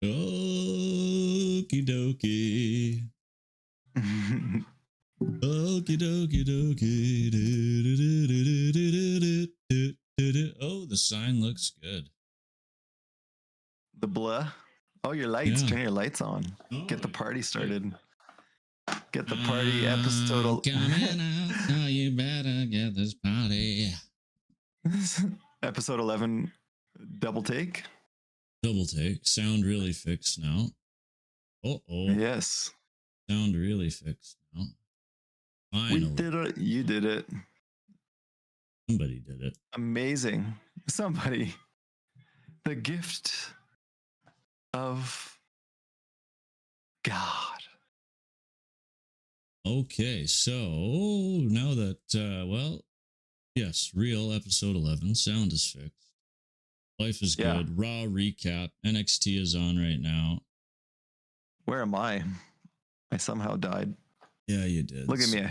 Okie dokie. Okie dokie dokie. Oh, the sign looks good. The blah. Oh, your lights. Yeah. Turn your lights on. Oh, Get the party started. Get the Coming party out. Oh, you better get this party. Episode 11 double take. Double take. Sound really fixed now. Oh. Yes. Sound really fixed now. Finally. We did it. You did it. Somebody did it. Amazing. Somebody. The gift of God. Okay, so now that, yes, real episode 11. Sound is fixed. Life is good. Raw recap. NXT is on right now. Where am I? I somehow died. Yeah, you did. Look at me.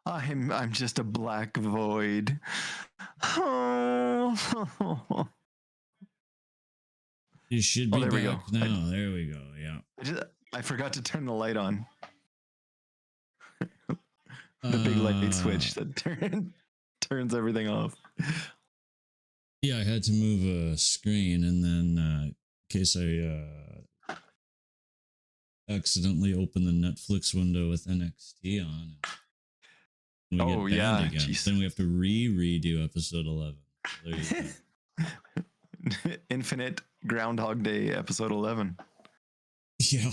I'm just a black void. You should be there we back go. now. There we go. Yeah. I forgot to turn the light on. The big light switch that turns everything off. Yeah, I had to move a screen, and then in case I accidentally opened the Netflix window with NXT on. And we get banned again. Geez. Then we have to redo episode 11. There you go. Infinite Groundhog Day episode 11. Yeah.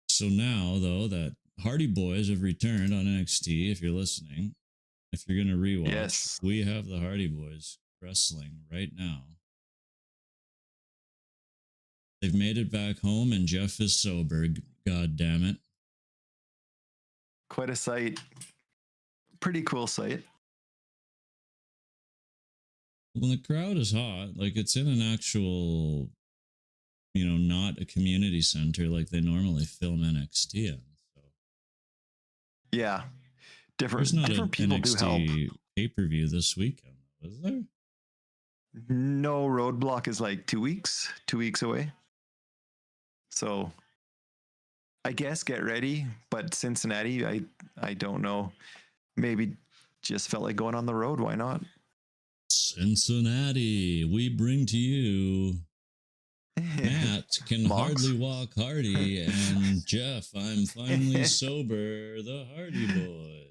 So now, though, that Hardy Boys have returned on NXT, if you're listening, if you're going to rewatch, we have the Hardy Boys wrestling right now. They've made it back home, and Jeff is sober. God damn it. Quite a sight. Pretty cool sight. When the crowd is hot, like it's in an actual, not a community center like they normally film NXT in. So yeah, different people NXT do help. Pay-per-view this weekend, is there? No, Roadblock is like 2 weeks away. So I guess get ready, but Cincinnati, I don't know. Maybe just felt like going on the road. Why not? Cincinnati, we bring to you Matt can hardly walk Hardy, and Jeff, I'm finally sober, the Hardy Boy.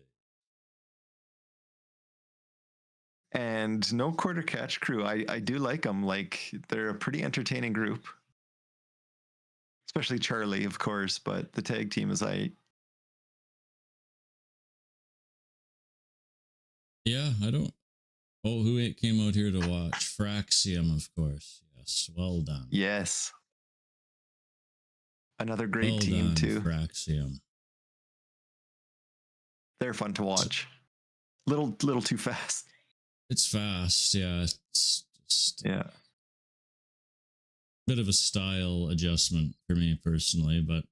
And no quarter catch crew. I do like them. Like, they're a pretty entertaining group. Especially Charlie, of course, but the tag team is Yeah, I don't. Oh, who came out here to watch? Fraxium, of course. Yes, well done. Yes. Another great team, too. Fraxium. They're fun to watch. Little too fast. It's fast, yeah. It's just bit of a style adjustment for me personally, but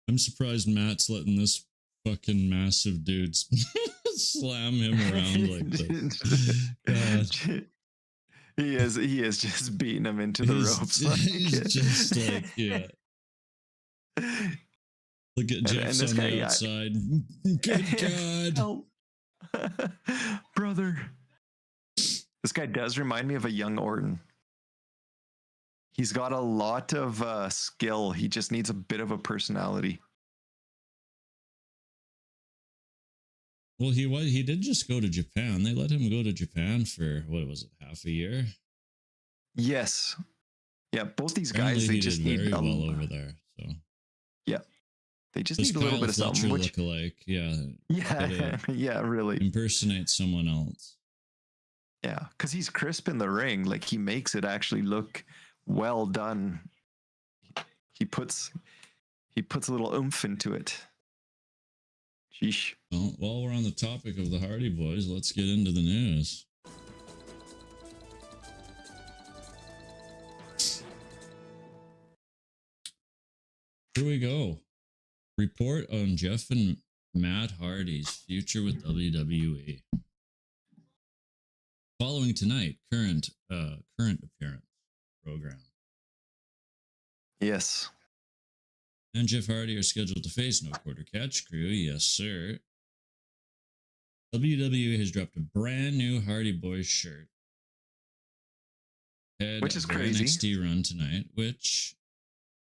I'm surprised Matt's letting this fucking massive dude slam him around like this. God. He is just beating him into the ropes. He's just like, yeah. Look at Jeff's on the outside. Good God. Help. Brother. This guy does remind me of a young Orton. He's got a lot of skill. He just needs a bit of a personality. Well, he did just go to Japan. They let him go to Japan for, what was it, half a year? Yes. Yeah, both these guys, they just need very well over there. So yeah, they just need a little bit of something. Look alike, yeah. Yeah, yeah, really. Impersonate someone else. Yeah, because he's crisp in the ring. Like, he makes it actually look well done. He puts a little oomph into it. Sheesh. Well, while we're on the topic of the Hardy Boys, let's get into the news. Here we go. Report on Jeff and Matt Hardy's future with WWE. following tonight, current appearance program. Yes. And Jeff Hardy are scheduled to face No Quarter Catch Crew. Yes, sir. WWE has dropped a brand new Hardy Boyz shirt. Which is their crazy. NXT run tonight, which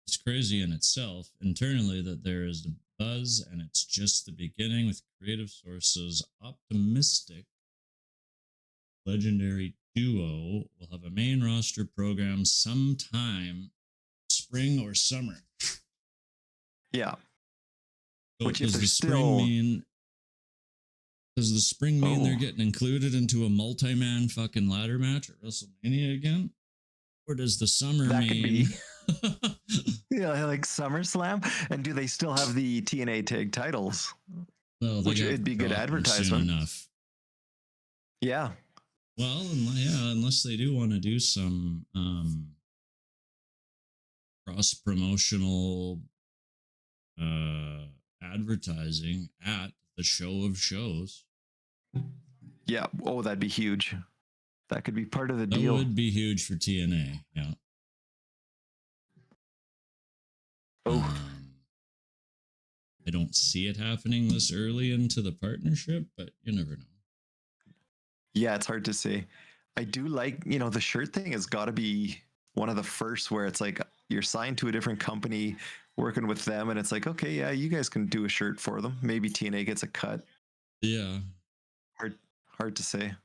is crazy in itself. Internally, that there is the buzz, and it's just the beginning with creative sources optimistic. Legendary duo will have a main roster program sometime spring or summer. Yeah. So Which if does they're the spring still... mean? Does the spring mean they're getting included into a multi-man fucking ladder match at WrestleMania again? Or does the summer that mean... could be. Yeah, like SummerSlam. And do they still have the TNA tag titles? Well, which it'd be good advertisement. Soon enough. Yeah. Well, unless they do want to do some cross-promotional advertising at the show of shows. Yeah. Oh, that'd be huge. That could be part of the That deal. would be huge for TNA. Yeah. Oh. I don't see it happening this early into the partnership, but you never know. Yeah, it's hard to say. I do like, the shirt thing has got to be one of the first where it's like you're signed to a different company, working with them, and it's like, okay, yeah, you guys can do a shirt for them. Maybe TNA gets a cut. Yeah. Hard to say.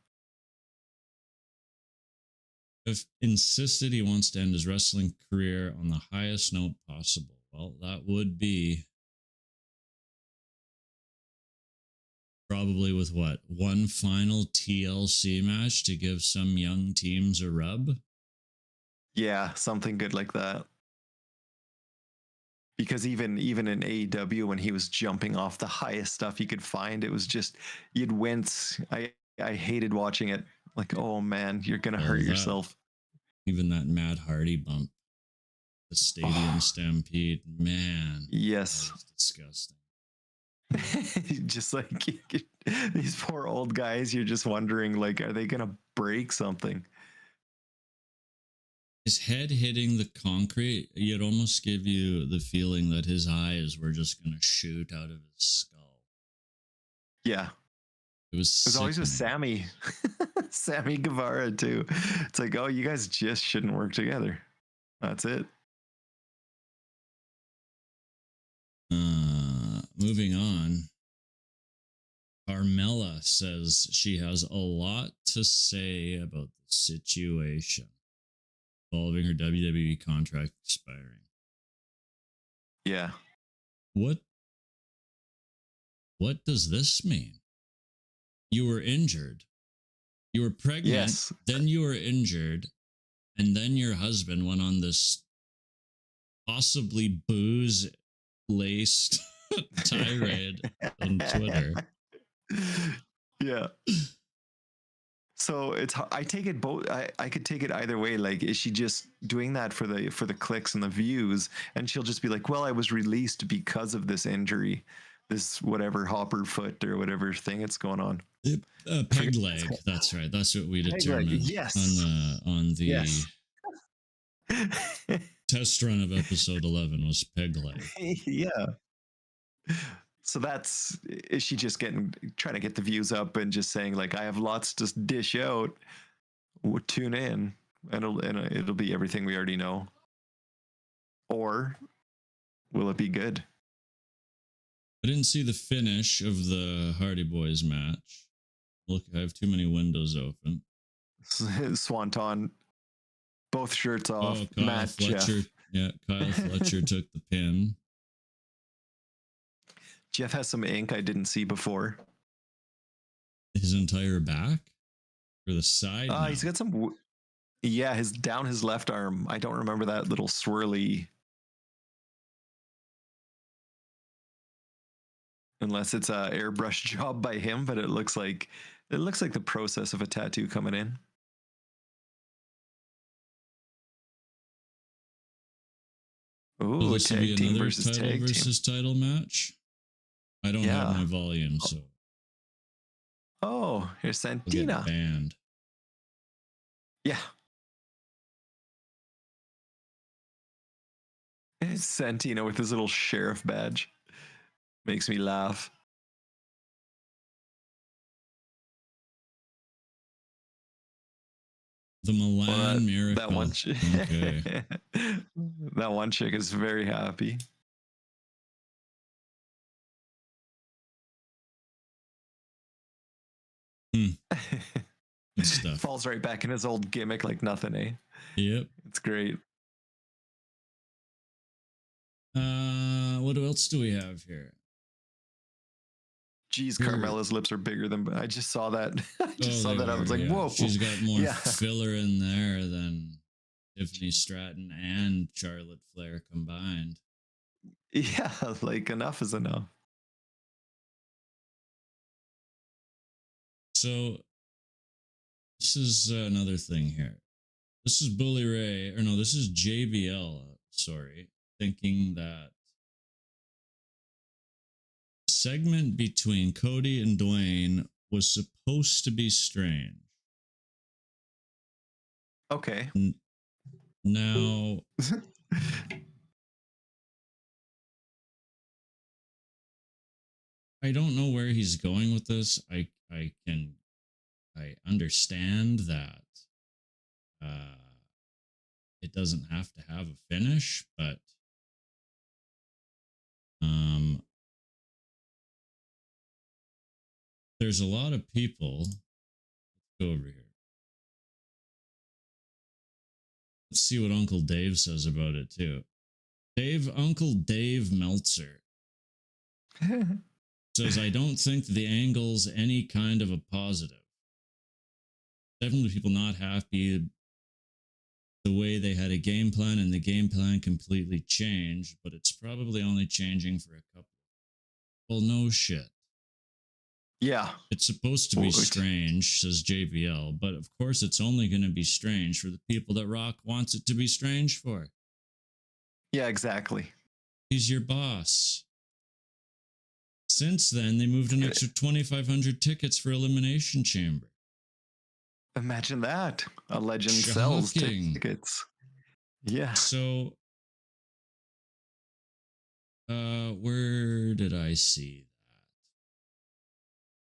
If insisted he wants to end his wrestling career on the highest note possible, well, that would be probably with what? One final TLC match to give some young teams a rub? Yeah, something good like that. Because even in AEW, when he was jumping off the highest stuff he could find, it was just, you'd wince. I hated watching it. Like, oh man, you're going to hurt yourself. Even that Matt Hardy bump, the Stadium Stampede, man. Yes. That was disgusting. Just like these poor old guys, you're just wondering, like, are they gonna break something? His head hitting the concrete, you'd almost give you the feeling that his eyes were just gonna shoot out of his skull. Yeah, it was always with Sammy Guevara too. It's like, oh, you guys just shouldn't work together. That's it. Moving on, Carmella says she has a lot to say about the situation involving her WWE contract expiring. Yeah. What does this mean? You were injured. You were pregnant. Yes. Then you were injured. And then your husband went on this possibly booze-laced tirade on Twitter. Yeah. So I take it both. I could take it either way. Like, is she just doing that for the clicks and the views? And she'll just be like, well, I was released because of this injury, this whatever hopper foot or whatever thing it's going on. Peg leg. That's right. That's what we determined. Yes. On the yes. test run of episode 11 was peg leg. Yeah. So is she just trying to get the views up and just saying, like, I have lots to dish out. Tune in, and it'll be everything we already know. Or will it be good? I didn't see the finish of the Hardy Boyz match. Look, I have too many windows open. Swanton, both shirts off. Oh, Kyle Matt, Fletcher. Jeff. Yeah, Kyle Fletcher took the pin. Jeff has some ink I didn't see before. His entire back? Or the side? He's got some... Yeah, down his left arm. I don't remember that little swirly... Unless it's a airbrush job by him, but it looks like the process of a tattoo coming in. Ooh, this will be another title versus team. Title match. I don't have my volume, so. Oh, here's Santina. Banned. Yeah. It's Santino with his little sheriff badge. Makes me laugh. The Milan Well, that Miracle. one chick, Okay. that one chick is very happy. Good stuff. Falls right back in his old gimmick like nothing, eh? Yep. It's great. What else do we have here? Geez, Sure. Carmella's lips are bigger than. I just saw that. I was like, yeah. whoa. She's got more Yeah. filler in there than Tiffany Stratton and Charlotte Flair combined. Yeah, like enough is enough. So this is another thing here. This is Bully Ray, or no, this is JBL. Sorry, thinking that the segment between Cody and Dwayne was supposed to be strange. Okay. Now, I don't know where he's going with this. I understand that it doesn't have to have a finish, but there's a lot of people. Let's go over here. Let's see what Uncle Dave says about it too. Uncle Dave Meltzer says, I don't think the angle's any kind of a positive. Definitely people not happy the way they had a game plan, and the game plan completely changed, but it's probably only changing for a couple. Well, no shit. Yeah. It's supposed to be strange, says JBL, but of course it's only going to be strange for the people that Rock wants it to be strange for. Yeah, exactly. He's your boss. Since then, they moved an extra 2,500 tickets for Elimination Chamber. Imagine that. A legend sells tickets. Yeah. So, where did I see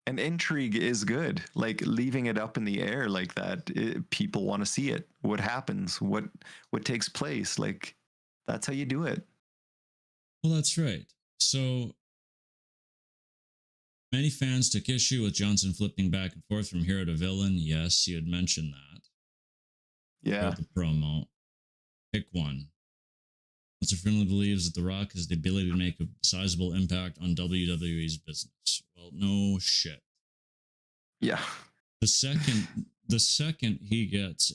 that? And intrigue is good. Like leaving it up in the air like that. People want to see it. What happens? What takes place? Like that's how you do it. Well, that's right. So many fans took issue with Johnson flipping back and forth from hero to villain. Yes, you had mentioned that. Yeah. The promo. Pick one. Meltzer firmly believes that The Rock has the ability to make a sizable impact on WWE's business. Well, no shit. Yeah. The second he gets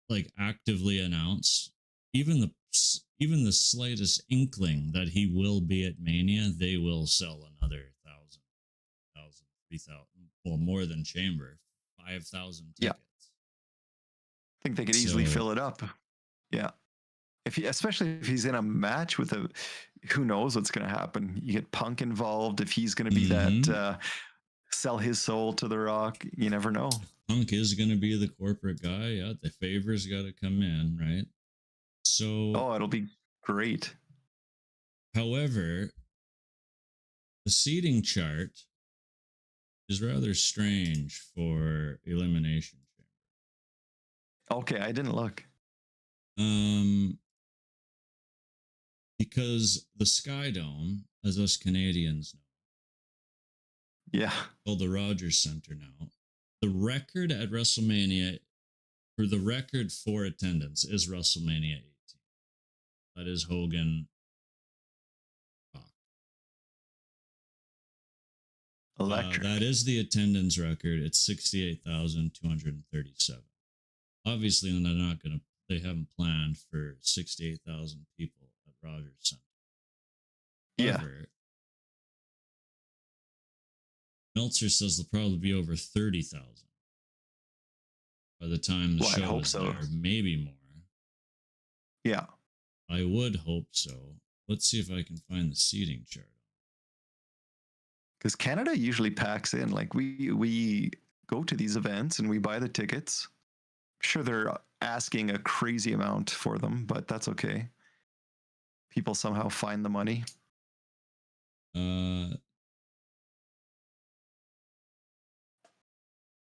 like actively announced, even the slightest inkling that he will be at Mania, they will sell another 1,000, 3,000, well, more than Chamber, 5,000 tickets. Yeah. I think they could easily fill it up. Yeah. Especially if he's in a match with who knows what's going to happen. You get Punk involved. If he's going to be that sell his soul to The Rock, you never know. Punk is going to be the corporate guy. Yeah, the favors got to come in, right? So, it'll be great. However, the seating chart is rather strange for Elimination Chamber. Okay, I didn't look. Because the Sky Dome, as us Canadians know, called the Rogers Center now, the record at WrestleMania, for the record for attendance, is WrestleMania 18. That is Hogan. That is the attendance record. It's 68,237. Obviously, they haven't planned for 68,000 people at Rogers Center. However, Meltzer says there'll probably be over 30,000 by the time the show is there, maybe more. Yeah. I would hope so. Let's see if I can find the seating chart. Because Canada usually packs in. Like we go to these events and we buy the tickets. Sure, they're asking a crazy amount for them, but that's okay. People somehow find the money.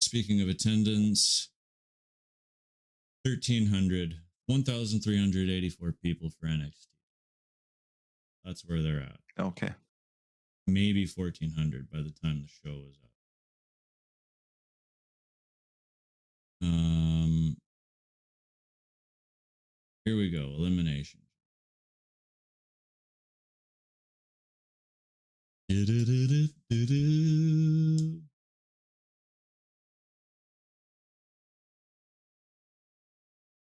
Speaking of attendance, 1,384 people for NXT. That's where they're at. Okay. Maybe 1,400 by the time the show is up. Here we go. Elimination.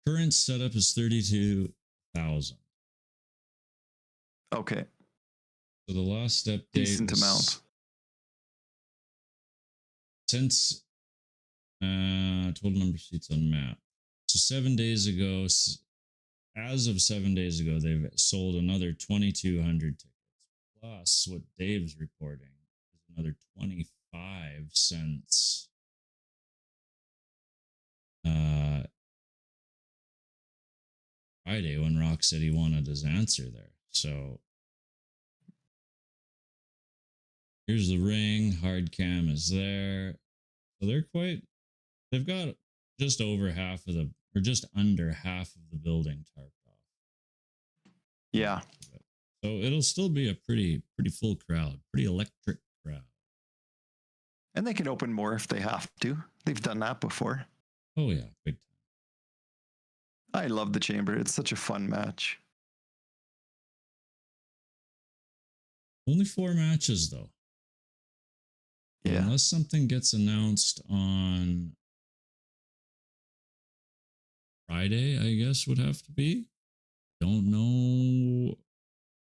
Current setup is 32,000. Okay. So the last update Decent amount. Since total number of seats on map. So 7 days ago, as of 7 days ago, they've sold another 2,200 tickets. Plus, what Dave's reporting is another 25 since Friday when Rock said he wanted his answer there. So here's the ring. Hard cam is there. So they've got just over half of the, or just under half of the building tarped off. Yeah. So it'll still be a pretty full crowd, pretty electric crowd. And they can open more if they have to. They've done that before. Oh yeah, big time. I love the Chamber. It's such a fun match. Only 4 matches though. Yeah. Unless something gets announced on Friday, I guess would have to be. Don't know.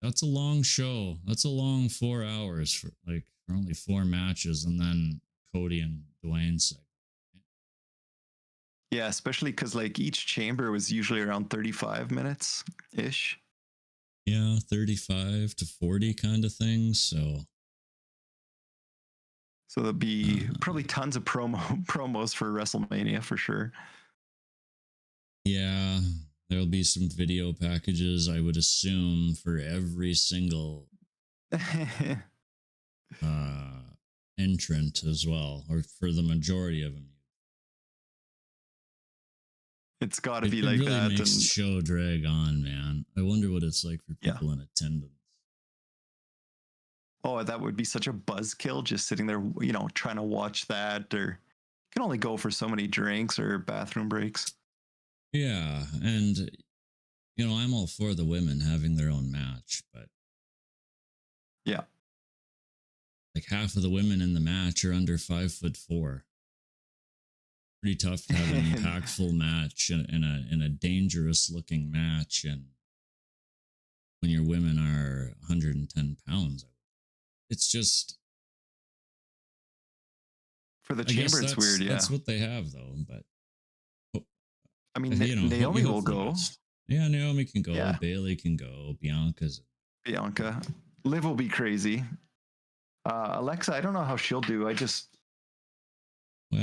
That's a long show. That's a long 4 hours for only 4 matches, and then Cody and Dwayne segment. Yeah, especially because each chamber was usually around 35 minutes ish. Yeah, 35 to 40 kind of thing. So there'll be probably tons of promos for WrestleMania for sure. Yeah, there'll be some video packages, I would assume, for every single entrant as well, or for the majority of them. It's got to be it like really that. Makes and the show drag on, man. I wonder what it's like for people in attendance. Oh, that would be such a buzzkill just sitting there, trying to watch that. Or you can only go for so many drinks or bathroom breaks. Yeah, and I'm all for the women having their own match, but yeah, half of the women in the match are under 5'4". Pretty tough to have an impactful match in a dangerous looking match, and when your women are 110 pounds, it's just for the chamber. It's weird. Yeah, that's what they have though. But I mean, Naomi will go. Yeah, Naomi can go. Yeah. Bailey can go. Bianca. Liv will be crazy. Alexa, I don't know how she'll do.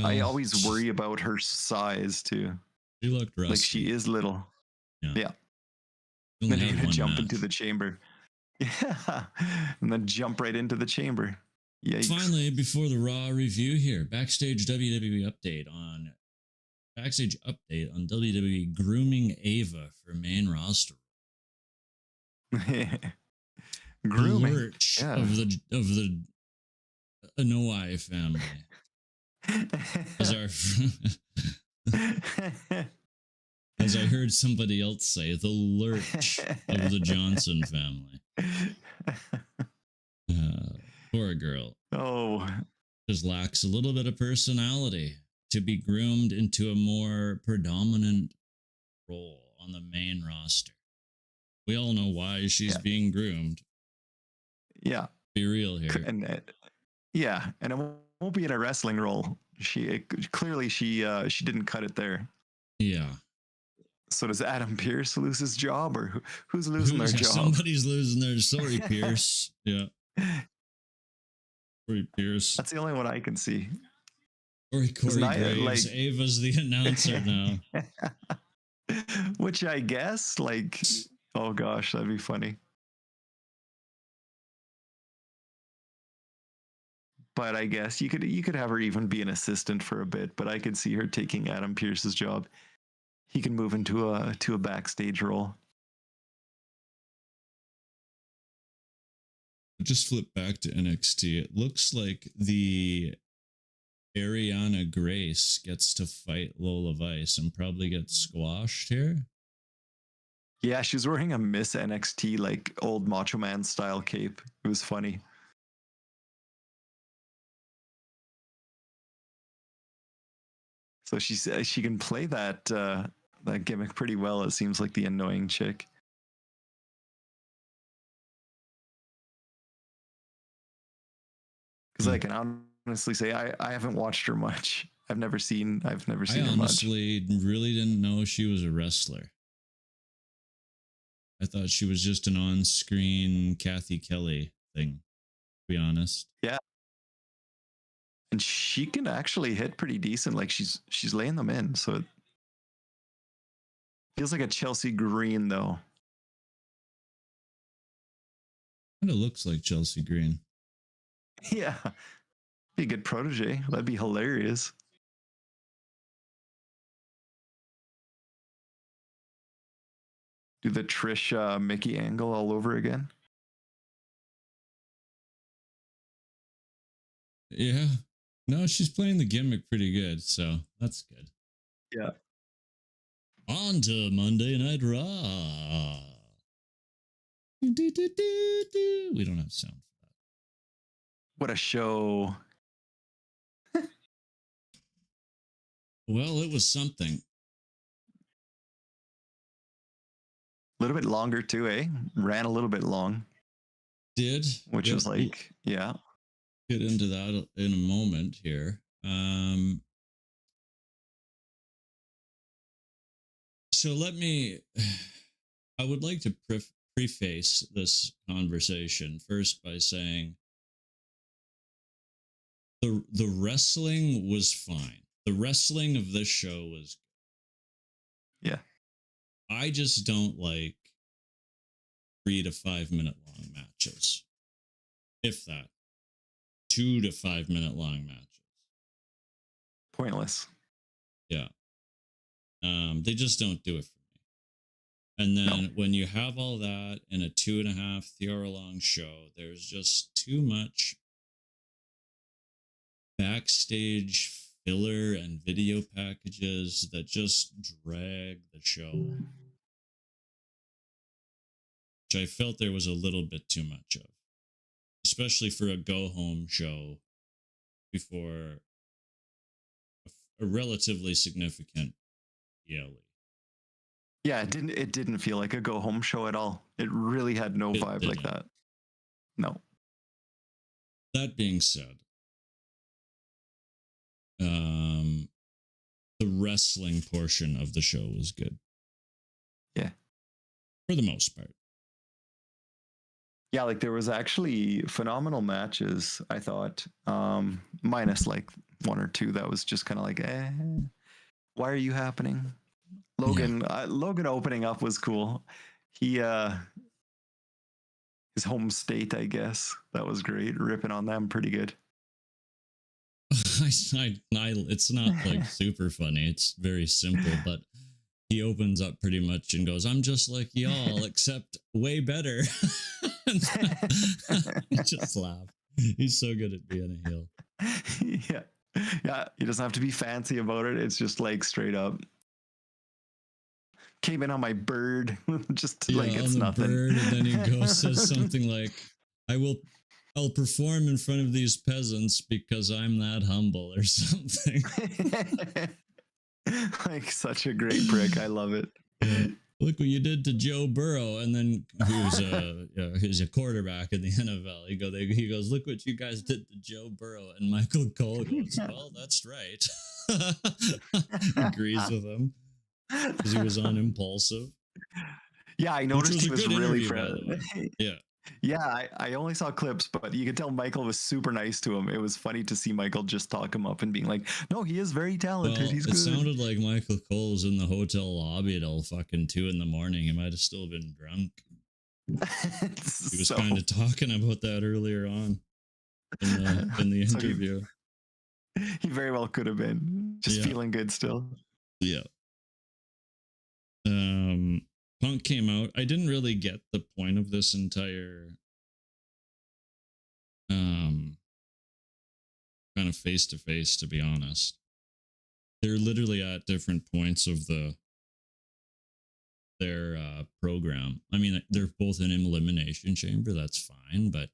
I always worry about her size too. She looked rusty. She is little. Yeah. Then you're gonna jump into the chamber. Yeah. And then jump right into the chamber. Yikes. Finally, before the Raw review here, backstage update on WWE grooming Ava for main roster. Grooming Lurch of the Anoa'i family. As I heard somebody else say, the lurch of the Johnson family. Poor girl. Oh. Just lacks a little bit of personality to be groomed into a more predominant role on the main roster. We all know why she's being groomed. Yeah. Be real here. And it won't be in a wrestling role. She didn't cut it there. Yeah. So does Adam Pearce lose his job, or who's losing their job? Somebody's losing their. Sorry, Pearce. Yeah. Sorry, Pearce. That's the only one I can see. Corey Nia, Graves. like- Ava's the announcer now. Which I guess, like, oh gosh, that'd be funny. But I guess you could have her even be an assistant for a bit. But I could see her taking Adam Pearce's job. He can move into a backstage role. Just flip back to NXT. It looks like the Ariana Grace gets to fight Lola Vice and probably gets squashed here. Yeah, she's wearing a Miss NXT like old Macho Man style cape. It was funny. So she can play that gimmick pretty well. It seems like the annoying chick. Because I can honestly say I haven't watched her much. I've never seen I her much. honestly really didn't know she was a wrestler. I thought she was just an on-screen Kathy Kelly thing, to be honest. Yeah. And she can actually hit pretty decent. Like she's laying them in. So it feels like a Chelsea Green though. Kind of looks like Chelsea Green. Yeah. Be a good protege. That'd be hilarious. Do the Trish Mickey angle all over again. Yeah. No, she's playing the gimmick pretty good, so that's good. Yeah. On to Monday Night Raw. We don't have sound for that. What a show. Well, it was something. A little bit longer too, eh? Ran a little bit long. Did. Which Yep. was like, yeah. Get into that in a moment here. So I would like to preface this conversation first by saying the wrestling was fine. The wrestling of this show was good. Yeah. I just don't like 3 to 5 minute long matches. If that. 2 to 5 minute long matches. Pointless. Yeah. They just don't do it for me. And then when you have all that in a 2.5 hour long show, there's just too much backstage filler and video packages that just drag the show. Which I felt there was a little bit too much of. Especially for a go-home show before a relatively significant Yelly. Yeah, it didn't feel like a go-home show at all. It really had no vibe like that. No. That being said, the wrestling portion of the show was good. Yeah. For the most part. Yeah, like there was actually phenomenal matches, I thought. Minus like 1 or 2 that was just kind of like, why are you happening? Logan opening up was cool. He his home state, I guess. That was great. Ripping on them pretty good. It's not like super funny. It's very simple, but he opens up pretty much and goes, "I'm just like y'all, except way better." I just laugh. He's so good at being a heel. Yeah. He doesn't have to be fancy about it. It's just like straight up. Came in on my bird, just like it's nothing. Bird, and then he goes says something like, I'll perform in front of these peasants because I'm that humble," or something. Like such a great prick. I love it. Yeah. Look what you did to Joe Burrow, and then who's a quarterback in the NFL. He goes, "Look what you guys did to Joe Burrow," and Michael Cole goes, "Well, that's right." Agrees with him because he was on Impulsive. Yeah, I noticed he was really proud. Yeah, Yeah, I only saw clips, but you could tell Michael was super nice to him. It was funny to see Michael just talk him up and being like, "No, he is very talented. Well, He's it good." sounded like Michael Cole was in the hotel lobby till fucking 2 in the morning. He might have still been drunk. He was So, kind of talking about that earlier on in the so interview. he very well could have been just Yeah. feeling good still. Yeah. Punk came out. I didn't really get the point of this entire kind of face to face, to be honest. They're literally at different points of their program. I mean, they're both in Elimination Chamber. That's fine, but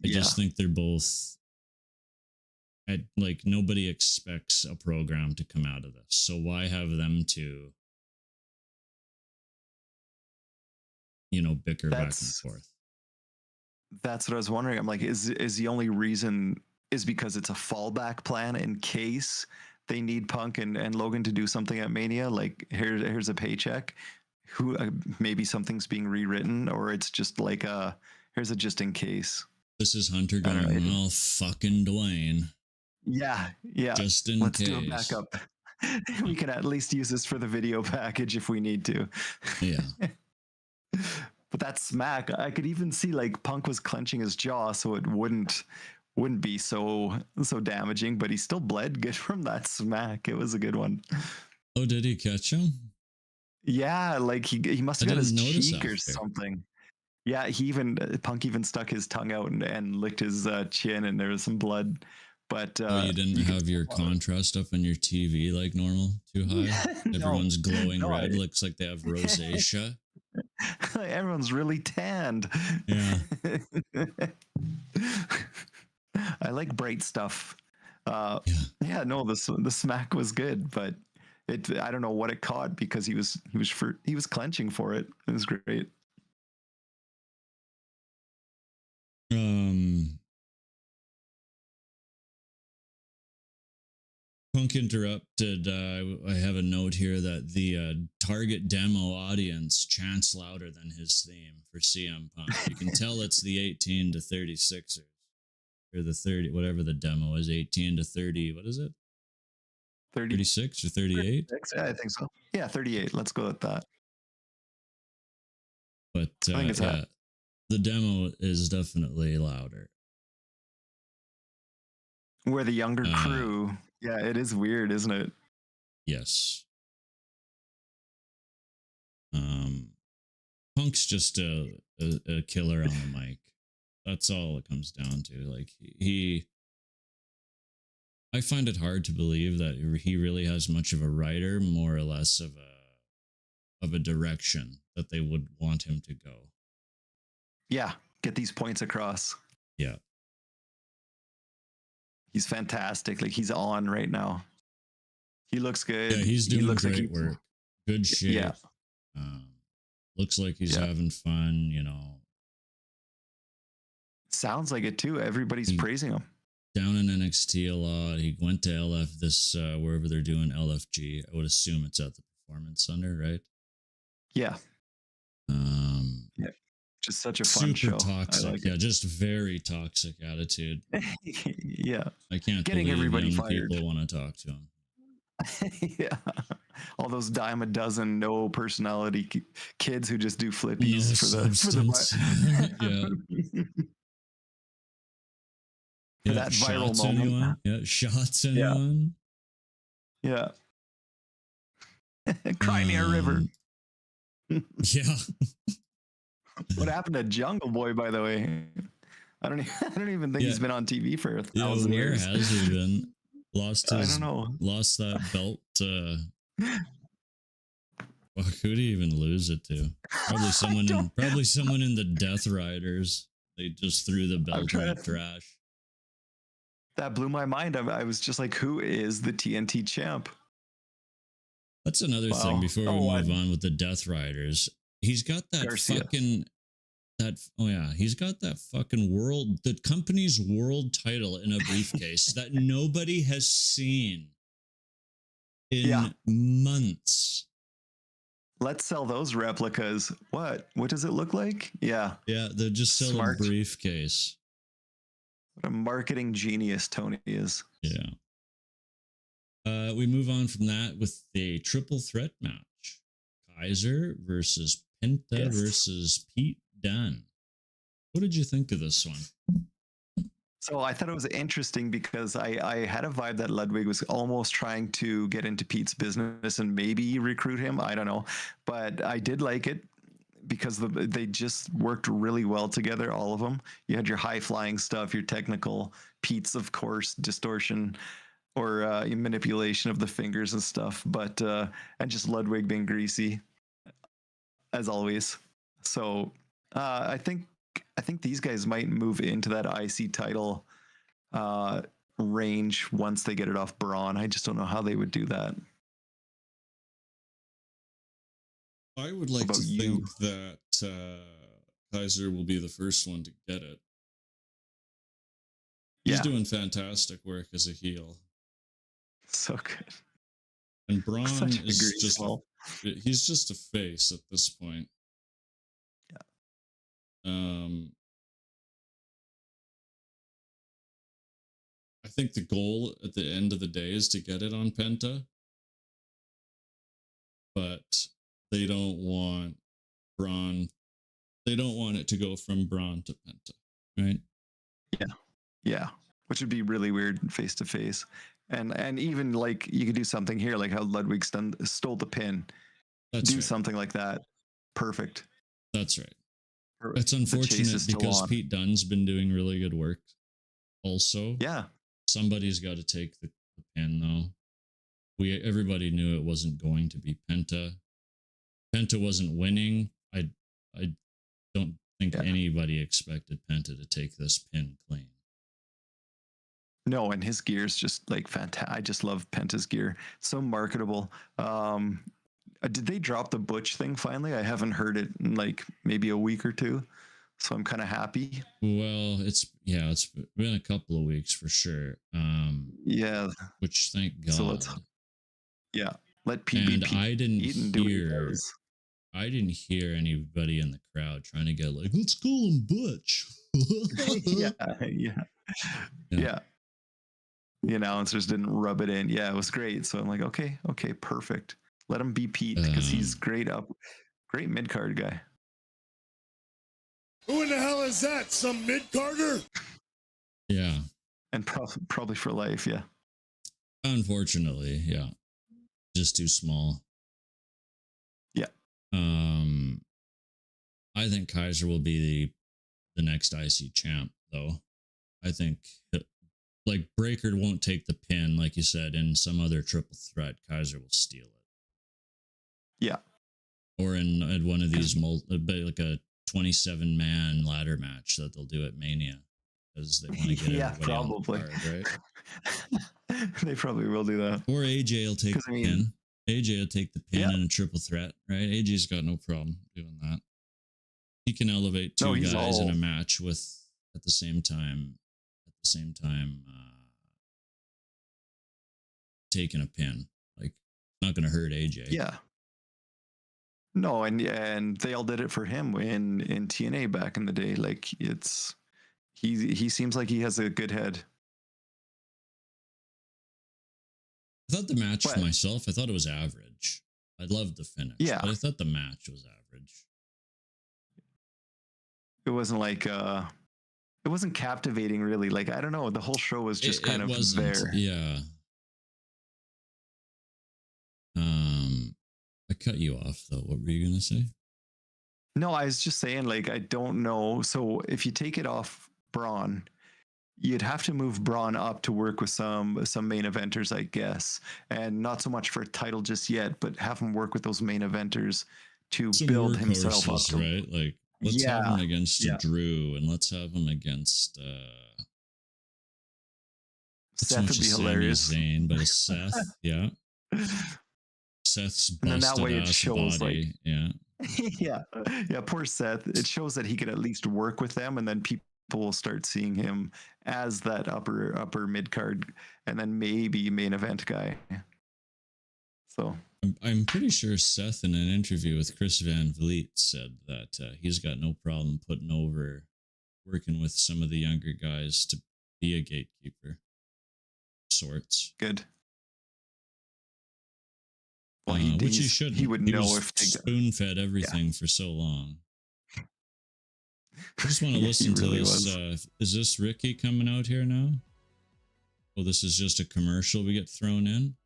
I just think they're both. Like nobody expects a program to come out of this, so why have them to, bicker back and forth? That's what I was wondering. I'm like, is the only reason is because it's a fallback plan in case they need Punk and Logan to do something at Mania? Like, here's a paycheck. Who maybe something's being rewritten, or it's just like here's a just in case. This is Hunter going, well, fucking Dwayne. Yeah. Just in Let's case. do a backup. We can at least use this for the video package if we need to. Yeah. But that smack, I could even see like Punk was clenching his jaw so it wouldn't be so damaging, but he still bled good from that smack. It was a good one. Oh, did he catch him? Yeah, like he must have got his cheek or something. Yeah, Punk even stuck his tongue out and licked his chin, and there was some blood. But you didn't have your contrast up on your TV like normal, too high? Everyone's glowing red. Looks like they have rosacea. Everyone's really tanned. Yeah. I like bright stuff. Yeah, no, the smack was good, but I don't know what it caught because he was clenching for it. It was great. Punk interrupted. I have a note here that the target demo audience chants louder than his theme for CM Punk. You can tell it's the 18 to 36ers or the 30, whatever the demo is, 18 to 30. What is it? 36 or 38? Yeah, I think so. Yeah, 38. Let's go with that. But I think it's the demo is definitely louder. Where the younger crew, yeah, it is weird, isn't it? Yes. Punk's just a killer on the mic. That's all it comes down to. Like I find it hard to believe that he really has much of a writer, more or less of a direction that they would want him to go. Yeah, get these points across. Yeah. He's fantastic. Like he's on right now. He looks good. Yeah, he's doing great work. Good shape. Yeah. Looks like he's having fun, Sounds like it too. Everybody's praising him. Down in NXT a lot. He went to LF wherever they're doing LFG. I would assume it's at the Performance Center, right? Yeah. Yeah. Just such a fun show. Super toxic. Yeah, just very toxic attitude. Yeah. I can't getting everybody young fired. People want to talk to him. Yeah. All those dime a dozen, no personality kids who just do flippies for the yeah. For that viral moment. Anyone? Yeah, shots anyone? Yeah. Crimea River. Yeah. What happened to Jungle Boy, by the way? I don't even think he's been on TV for 1,000 years. Where has he been? Lost his. I don't know. Lost that belt. Fuck, who do you even lose it to? Probably someone in the Death Riders. They just threw the belt in the trash. That blew my mind. I was just like, who is the TNT champ? That's another thing before we move on with the Death Riders. He's got that Garcia. He's got that fucking the company's world title in a briefcase that nobody has seen in months. Let's sell those replicas. What does it look like? Yeah. Yeah, they're just selling Smart. briefcase. What a marketing genius Tony is. Yeah. We move on from that with the triple threat match. Kaiser versus Penta versus Pete Dunne. What did you think of this one? So I thought it was interesting because I had a vibe that Ludwig was almost trying to get into Pete's business and maybe recruit him. I don't know. But I did like it because they just worked really well together, all of them. You had your high flying stuff, your technical, Pete's, of course, distortion or manipulation of the fingers and stuff. But and just Ludwig being greasy, as always. So I think these guys might move into that IC title range once they get it off Braun. I just don't know how they would do that. I would like to think that Kaiser will be the first one to get it. He's doing fantastic work as a heel. So good. And Braun is just he's just a face at this point. I think the goal at the end of the day is to get it on Penta, but they don't want Braun. They don't want it to go from Braun to Penta, right? Yeah, which would be really weird face to face. And even like you could do something here, like how Ludwig stole the pin. Do something like that. Perfect. That's right. It's unfortunate because Pete Dunne's been doing really good work. Also, somebody's got to take the pin though. Everybody knew it wasn't going to be Penta. Penta wasn't winning. I don't think anybody expected Penta to take this pin clean. No, and his gear's just like fantastic. I just love Penta's gear. So marketable. Did they drop the Butch thing finally? I haven't heard it in like maybe a week or two. So I'm kind of happy. Well, it's been a couple of weeks for sure. Which thank God. So let Pete and I didn't hear anybody in the crowd trying to get like, let's call him Butch. Yeah. The announcers didn't rub it in. Yeah, it was great. So I'm like, okay, perfect. Let him be Pete because he's great mid card guy. Who in the hell is that? Some mid carder? Yeah, and probably for life. Yeah. Unfortunately, yeah, just too small. Yeah. I think Kaiser will be the next IC champ, though. I think like Breaker won't take the pin, like you said, in some other triple threat. Kaiser will steal it. Yeah. Or in one of these like a 27-man ladder match that they'll do at Mania because they want to get everybody on the card, right? They probably will do that. Or AJ will take the pin. AJ will take the pin in a triple threat, right? AJ's got no problem doing that. He can elevate two guys in a match with at the same time taking a pin. Like, not going to hurt AJ. Yeah. No, and they all did it for him in TNA back in the day. Like he seems like he has a good head. I thought the match for myself, I thought it was average. I loved the finish. Yeah. But I thought the match was average. It wasn't like it wasn't captivating really. Like, I don't know, the whole show was just kind of there. Yeah. I cut you off though. What were you gonna say? No, I was just saying, like, I don't know. So if you take it off Braun, you'd have to move Braun up to work with some main eventers, I guess, and not so much for a title just yet, but have him work with those main eventers to build himself up. Right? Like, let's have him against Drew, and let's have him against Seth would be hilarious. Zayn, but Seth, yeah. Seth's busted ass body, yeah, poor Seth. It shows that he could at least work with them, and then people will start seeing him as that upper mid card, and then maybe main event guy. So I'm pretty sure Seth, in an interview with Chris Van Vliet, said that he's got no problem working with some of the younger guys to be a gatekeeper sorts. Good. Well, which he should. He would know if they spoon fed everything for so long. I just want to listen to really this. Is this Ricky coming out here now? Oh, this is just a commercial we get thrown in.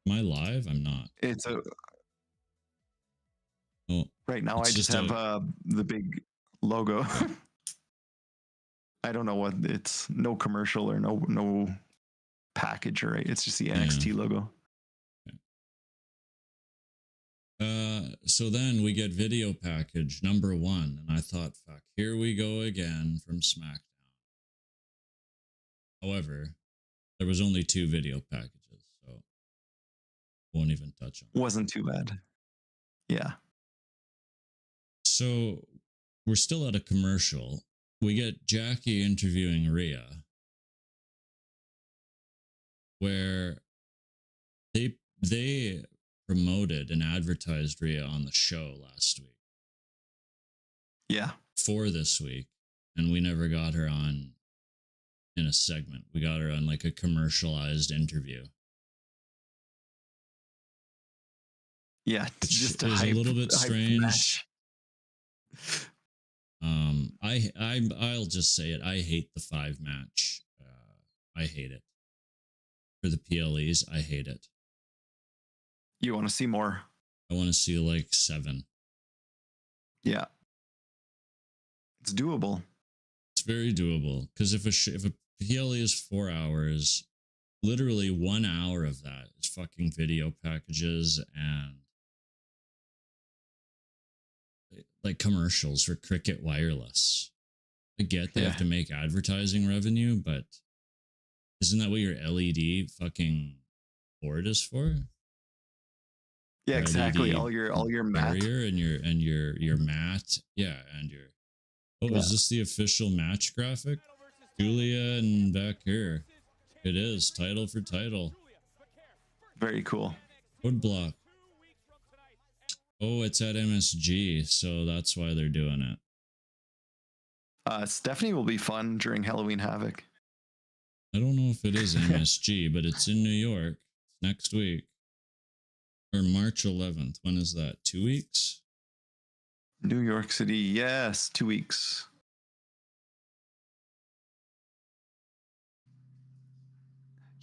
Am I live? I'm not. It's a. Oh, right now I just have the big logo. I don't know what it's. No commercial or no package, right? It's just the NXT logo. So then we get video package number 1, and I thought, fuck, here we go again from SmackDown. However, there was only 2 video packages, so won't even touch on it. Wasn't too bad. Yeah. So we're still at a commercial. We get Jackie interviewing Rhea, where they promoted and advertised Rhea on the show last week. Yeah. For this week. And we never got her on in a segment. We got her on like a commercialized interview. Yeah. Just is a little bit strange. I'll just say it. I hate the 5 match. I hate it. For the PLEs, I hate it. You want to see more? I want to see like 7. Yeah. It's doable. It's very doable because if a PLE is 4 hours, literally 1 hour of that is fucking video packages and like commercials for Cricket Wireless. I get they have to make advertising revenue, but isn't that what your LED fucking board is for? Yeah, exactly. All your mat barrier and your mat. Yeah, and your is this the official match graphic? Julia and back here. It is title for title. Very cool. Woodblock. Oh, it's at MSG, so that's why they're doing it. Stephanie will be fun during Halloween Havoc. I don't know if it is MSG, but it's in New York. It's next week. Or March 11th. When is that? 2 weeks? New York City. Yes, 2 weeks.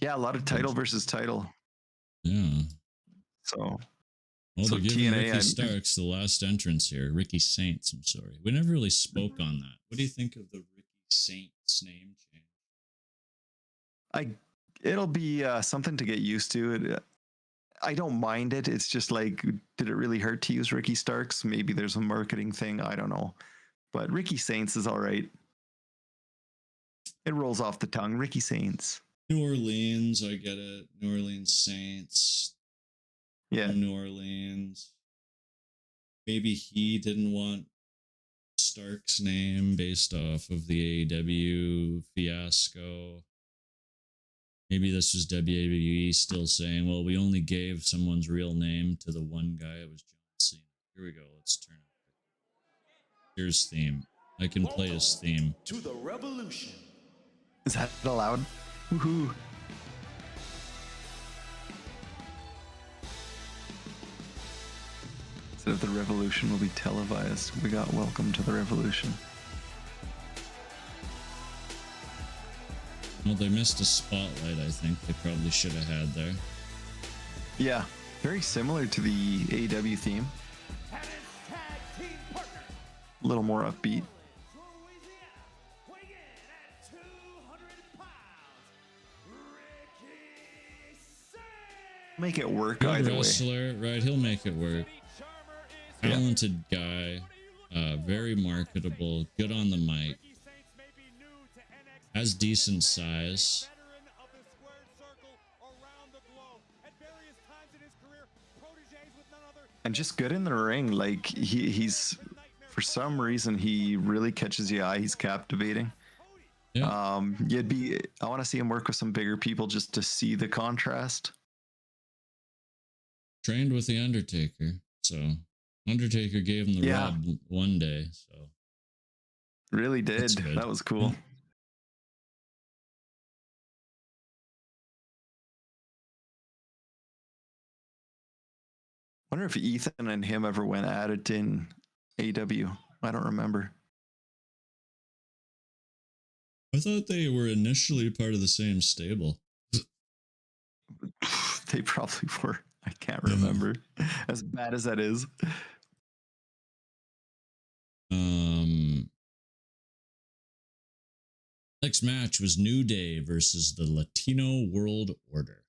Yeah, a lot of title versus title. Yeah. So. Well, they're giving Ricky Starks the last entrance here. Ricky Saints, I'm sorry. We never really spoke on that. What do you think of the Ricky Saints name change? It'll be something to get used to. I don't mind it. It's just like, did it really hurt to use Ricky Starks? Maybe there's a marketing thing. I don't know. But Ricky Saints is all right. It rolls off the tongue. Ricky Saints. New Orleans, I get it. New Orleans Saints. Yeah. New Orleans. Maybe he didn't want Stark's name based off of the AEW fiasco. Maybe this was WWE still saying, well, we only gave someone's real name to the one guy. It was John Cena. Here we go. Let's turn it. Here's theme. I can play his theme. To the revolution. Is that allowed? Woohoo. Instead of the revolution will be televised. We got Welcome to the Revolution. Well, they missed a spotlight, I think they probably should have had there. Yeah, very similar to the AEW theme. A little more upbeat. Make it work Good either wrestler, way. Right? He'll make it work. Talented guy, very marketable, good on the mic. Has decent size. And just good in the ring. Like he's for some reason he really catches the eye. He's captivating. Yeah. I want to see him work with some bigger people just to see the contrast. trained with the Undertaker, so Undertaker gave him the Yeah. rub one day. So Really did. That's good. That was cool. Yeah. Wonder if Ethan and him ever went at it in AW. I don't remember. I thought they were initially part of the same stable. They probably were. I can't Yeah. remember. As bad as that is. Next match was New Day versus the Latino World Order.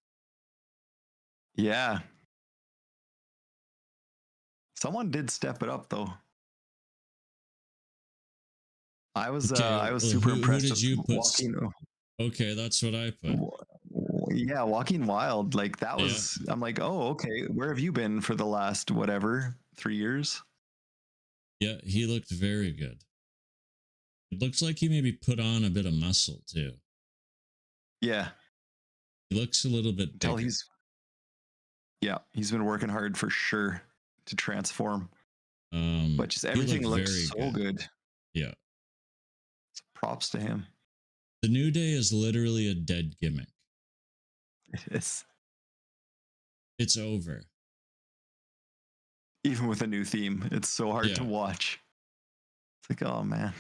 Yeah. Someone did step it up though. I was super impressed. Who did you put? Joaquin, Okay, that's what I put. yeah, Joaquin Wild. Like that was. Yeah. I'm like, oh, okay. Where have you been for the last 3 years? Yeah, he looked very good. It looks like he maybe put on a bit of muscle too. Yeah, he looks a little bit bigger. He's been working hard for sure to transform. But just everything looks so good. Yeah. So props to him. The New Day is literally a dead gimmick. It is. It's over. Even with a new theme, it's so hard to watch. It's like, oh man.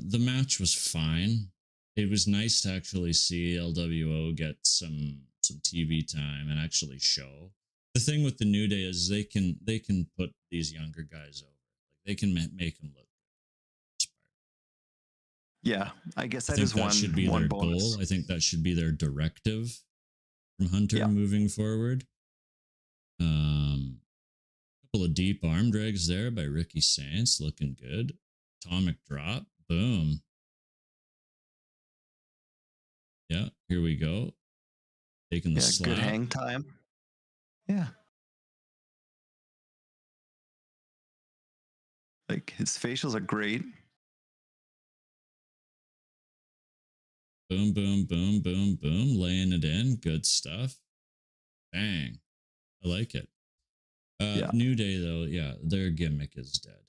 The match was fine. It was nice to actually see LWO get some TV time and actually show. The thing with the New Day is they can put these younger guys over. Like they can make them look. Yeah, I guess that I is think that should be their bonus. goal. I think that should be their directive from Hunter moving forward. Couple of deep arm drags there by Ricky Saints, looking good. Atomic drop, boom. Yeah, here we go. Taking the slap. Good hang time. Yeah. Like his facials are great. Boom, boom, boom, boom, boom. Laying it in. Good stuff. Bang. I like it. New Day, though, their gimmick is dead.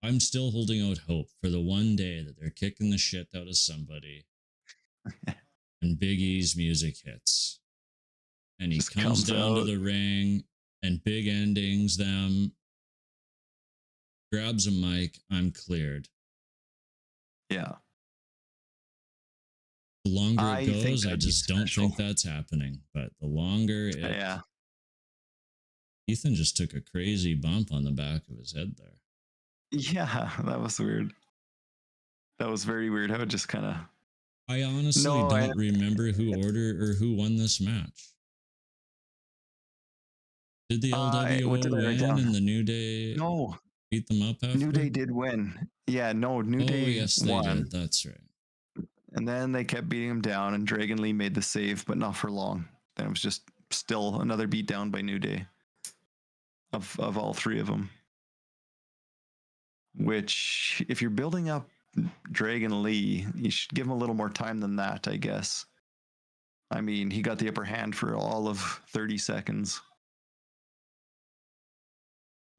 I'm still holding out hope for the one day that they're kicking the shit out of somebody and Big E's music hits. And he comes down to the ring and big endings them. Grabs a mic. I'm cleared. Yeah. The longer it goes, I just don't think that's happening. But the longer it... Ethan just took a crazy bump on the back of his head there. Yeah, that was weird. That was very weird how it just kind of... I honestly don't remember who won this match. Did the LWO win and the New Day beat them up after? New Day did win. Yeah, no, New Day yes, won. They did. That's right. And then they kept beating him down, and Dragon Lee made the save, but not for long. Then it was just still another beat down by New Day of all three of them. Which, if you're building up Dragon Lee, you should give him a little more time than that, I guess. I mean, he got the upper hand for all of 30 seconds.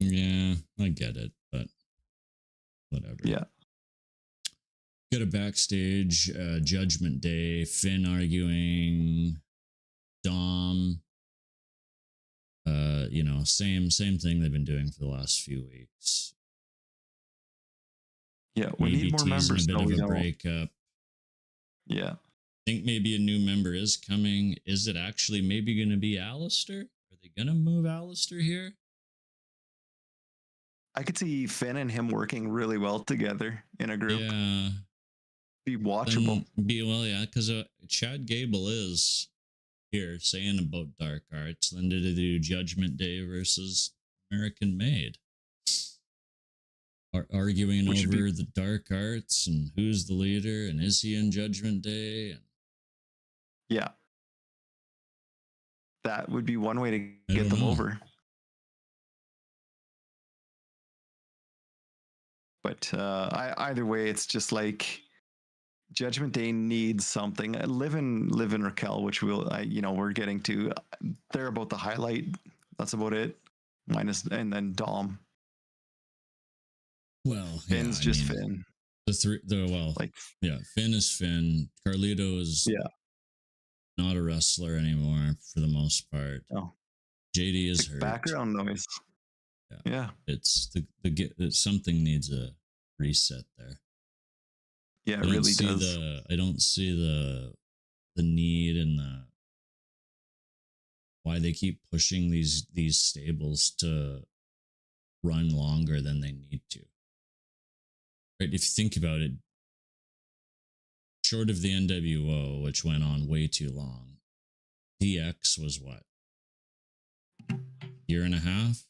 Yeah, I get it, but whatever. Yeah. Got a backstage Judgment Day, Finn arguing, Dom. Same thing they've been doing for the last few weeks. Yeah, we need more members. A bit of a breakup. Yeah. I think maybe a new member is coming. Is it actually maybe going to be Alistair? Are they going to move Alistair here? I could see Finn and him working really well together in a group. Yeah. Be watchable. Because Chad Gable is here saying about Dark Arts. Then did they do Judgment Day versus American Made? Arguing over the Dark Arts and who's the leader and is he in Judgment Day? Yeah. That would be one way to get them over. But either way, it's just like Judgment Day needs something. Liv and Raquel, which we're getting to. They're about the highlight. That's about it. And then Dom. Well, Finn's just Finn. Finn is Finn. Carlito is not a wrestler anymore for the most part. Oh. JD is hurt. Background noise. Yeah. It's something needs a reset there. Yeah, it really does. I don't see the need and why they keep pushing these stables to run longer than they need to. Right? If you think about it, short of the NWO, which went on way too long, DX was what? Year and a half?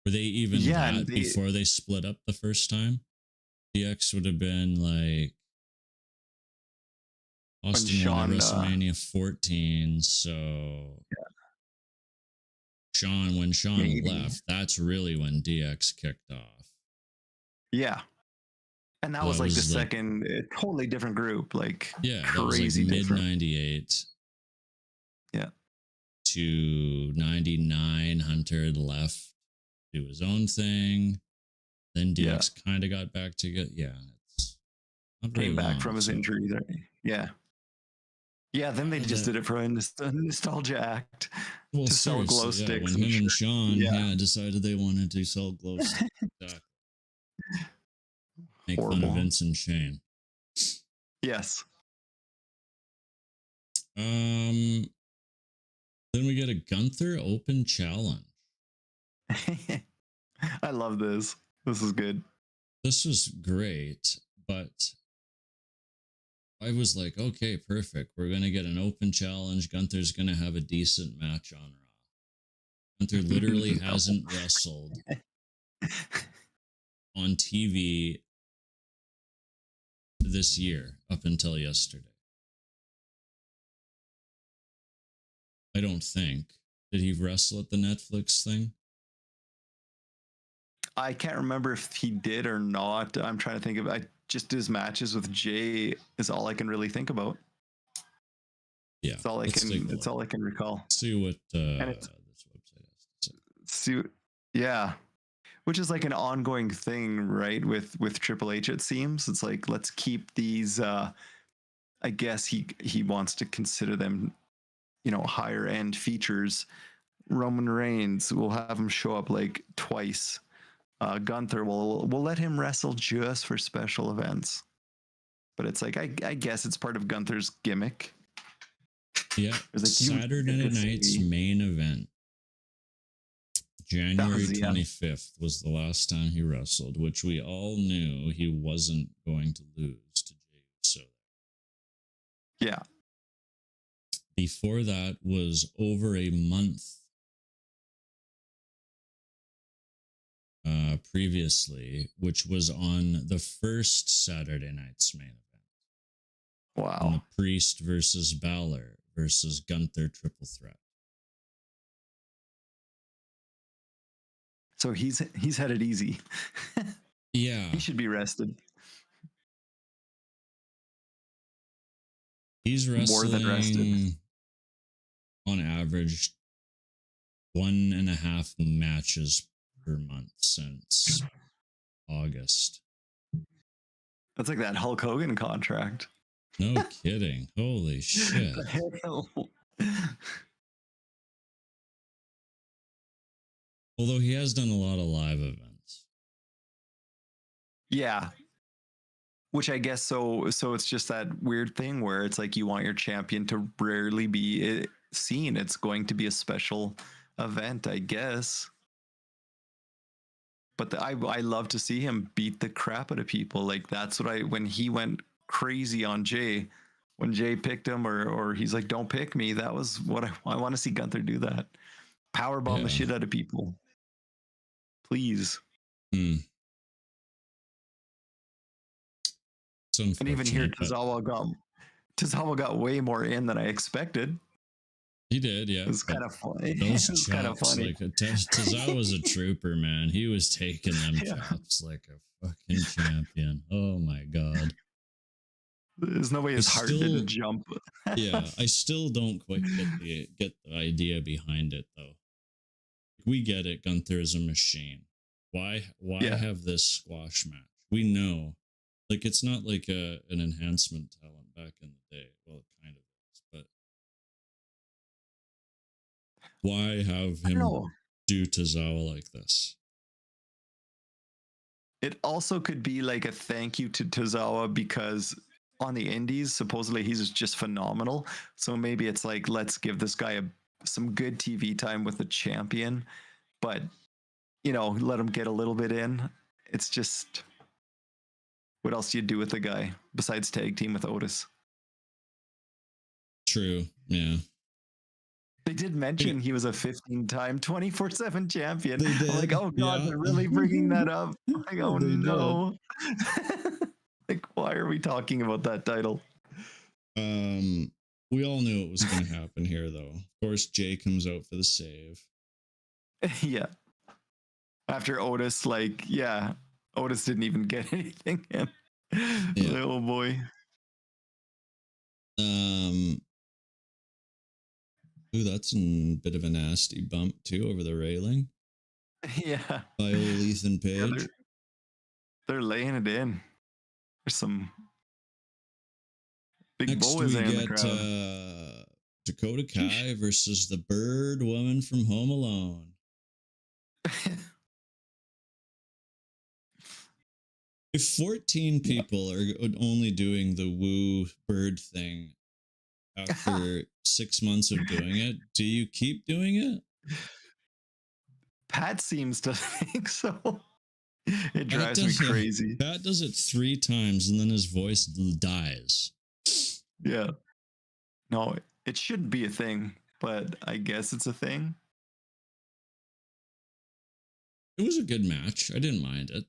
Were they even before they split up the first time? DX would have been like Austin won WrestleMania 14, so when Sean left, that's really when DX kicked off. Yeah. And that was like the second, totally different group, like crazy that was like mid 98. Yeah. To 99, Hunter had left, do his own thing. Then DX kind of got back to get it's not very came back long, from his injury there. Yeah. Yeah, then they just did it for a nostalgia act to sell glow sticks. When him and Sean decided they wanted to sell glow sticks. Exactly. Make fun of Vince and Shane. Yes. Then we get a Gunther Open Challenge. I love this. This is good. This was great, but I was like, okay, perfect. We're going to get an open challenge. Gunther's going to have a decent match on Raw. Gunther literally hasn't wrestled on TV this year up until yesterday. I don't think. Did he wrestle at the Netflix thing? I can't remember if he did or not. I'm trying to think of just his matches with Jay is all I can really think about. Yeah. It's all I can recall. See what this website has to say. Yeah. Which is like an ongoing thing, right? With Triple H, it seems. It's like, let's keep these I guess he wants to consider them, higher end features. Roman Reigns, we'll have him show up like twice. Gunther, we'll let him wrestle just for special events. But it's like, I guess it's part of Gunther's gimmick. Yeah. Like, Saturday night's main event. January 25th was the last time he wrestled, which we all knew he wasn't going to lose to Jey Uso. Yeah. Before that was over a month previously, which was on the first Saturday night's main event. Wow. On the Priest versus Balor versus Gunther triple threat. So he's had it easy. Yeah. He should be rested. He's wrestling more than rested. On average 1.5 matches per month since August. That's like that Hulk Hogan contract. No kidding. Holy shit. Although he has done a lot of live events. Yeah. Which I guess so it's just that weird thing where it's like you want your champion to rarely be seen. It's going to be a special event, I guess. But I love to see him beat the crap out of people. Like that's what when he went crazy on Jay, when Jay picked him or he's like, don't pick me. That was what I want to see Gunther do that. Powerbomb the shit out of people. Please. And even here, Tozawa got way more in than I expected. He did, yeah. It was kind of funny. Those It was kind of chops, funny. like Tozawa was a trooper, man. He was taking them Yeah. chops like a fucking champion. Oh my god. There's no way his heart didn't jump. Yeah, I still don't quite get the idea behind it though. We get it. Gunther is a machine. Why Yeah. have this squash match? We know, like it's not like an enhancement talent back in the day. Well, it kind of is, but why have him do Tozawa like this? It also could be like a thank you to Tozawa because on the indies, supposedly he's just phenomenal. So maybe it's like, let's give this guy some good TV time with the champion, but let him get a little bit in. It's just, what else do you do with the guy besides tag team with Otis? True. Yeah. They did mention he was a 15-time 24/7 champion. They did, I'm like, oh god, yeah. they're really bringing that up. I'm like, oh They no. Like, why are we talking about that title? We all knew it was going to happen here, though. Of course, Jay comes out for the save. Yeah. After Otis, Otis didn't even get anything in. Yeah. Oh boy. Ooh, that's a bit of a nasty bump too over the railing. Yeah. By old Ethan Page. Yeah, they're laying it in. There's some big Next boys we in the get crowd. Dakota Kai versus the bird woman from Home Alone. If 14 people are only doing the woo bird thing after 6 months of doing it, do you keep doing it? Pat seems to think so. It drives me crazy. Pat does it 3 times and then his voice dies. Yeah. No, it shouldn't be a thing, but I guess it's a thing. It was a good match. I didn't mind it.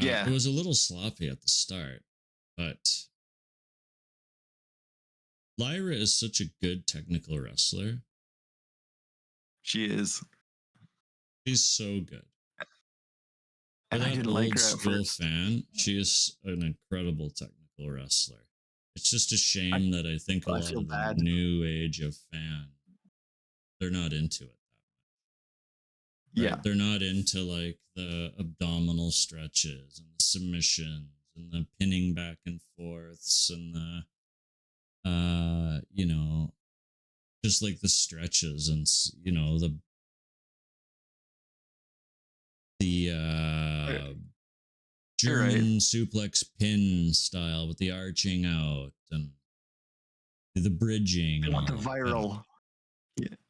Yeah. It was a little sloppy at the start, but Lyra is such a good technical wrestler. She is. She's so good. And I didn't like her at school first. Fan, she is an incredible technical wrestler. It's just a shame that I think a lot of the new age of fan, they're not into it. Right? Yeah. They're not into like the abdominal stretches and the submissions and the pinning back and forths and the just like the stretches and the German suplex pin style with the arching out and the bridging and want the viral.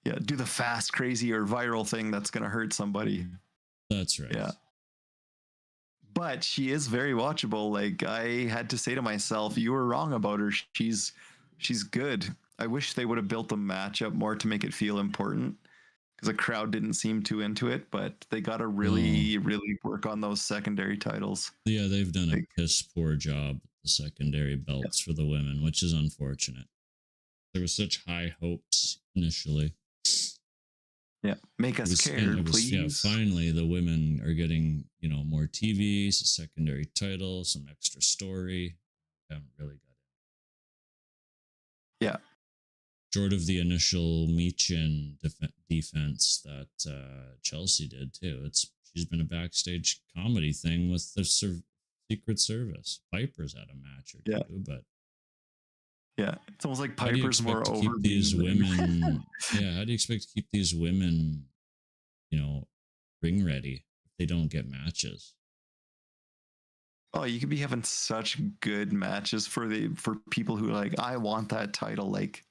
Yeah, do the fast, crazy, or viral thing that's going to hurt somebody. That's right. Yeah. But she is very watchable. Like, I had to say to myself, you were wrong about her. She's good. I wish they would have built the match up more to make it feel important because the crowd didn't seem too into it, but they got to really work on those secondary titles. Yeah, they've done a piss poor job with the secondary belts for the women, which is unfortunate. There were such high hopes initially. Yeah, make us care, please. Yeah, finally the women are getting, more TV, a secondary title, some extra story. Haven't really got it. Yeah. Short of the initial Michin defense that Chelsea did too. She's been a backstage comedy thing with the Secret Service. Piper's had a match or two, but yeah, it's almost like Piper's more over. Keep these women, how do you expect to keep these women, ring ready if they don't get matches? Oh, you could be having such good matches for people who are like, I want that title. Like,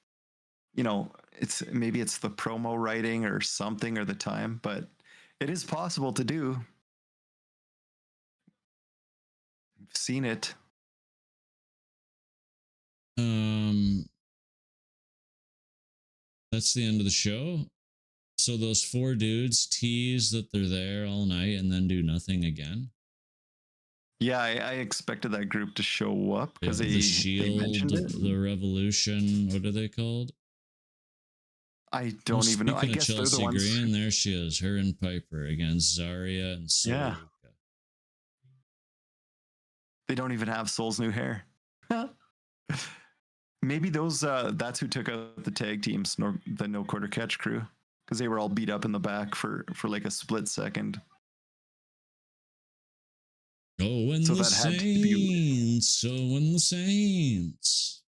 it's the promo writing or something or the time, but it is possible to do. I've seen it. That's the end of the show. So those 4 dudes tease that they're there all night and then do nothing again. Yeah, I expected that group to show up because the Shield, the Revolution. What are they called? I don't even know. I Speaking of guess they're the Chelsea ones. Green, there she is, her and Piper against Zarya and Yeah. Soluka. They don't even have Soul's new hair. Maybe those that's who took out the tag teams, the no quarter catch crew, because they were all beat up in the back for like a split second. Oh, when So the that had to be Saints, so when the Saints,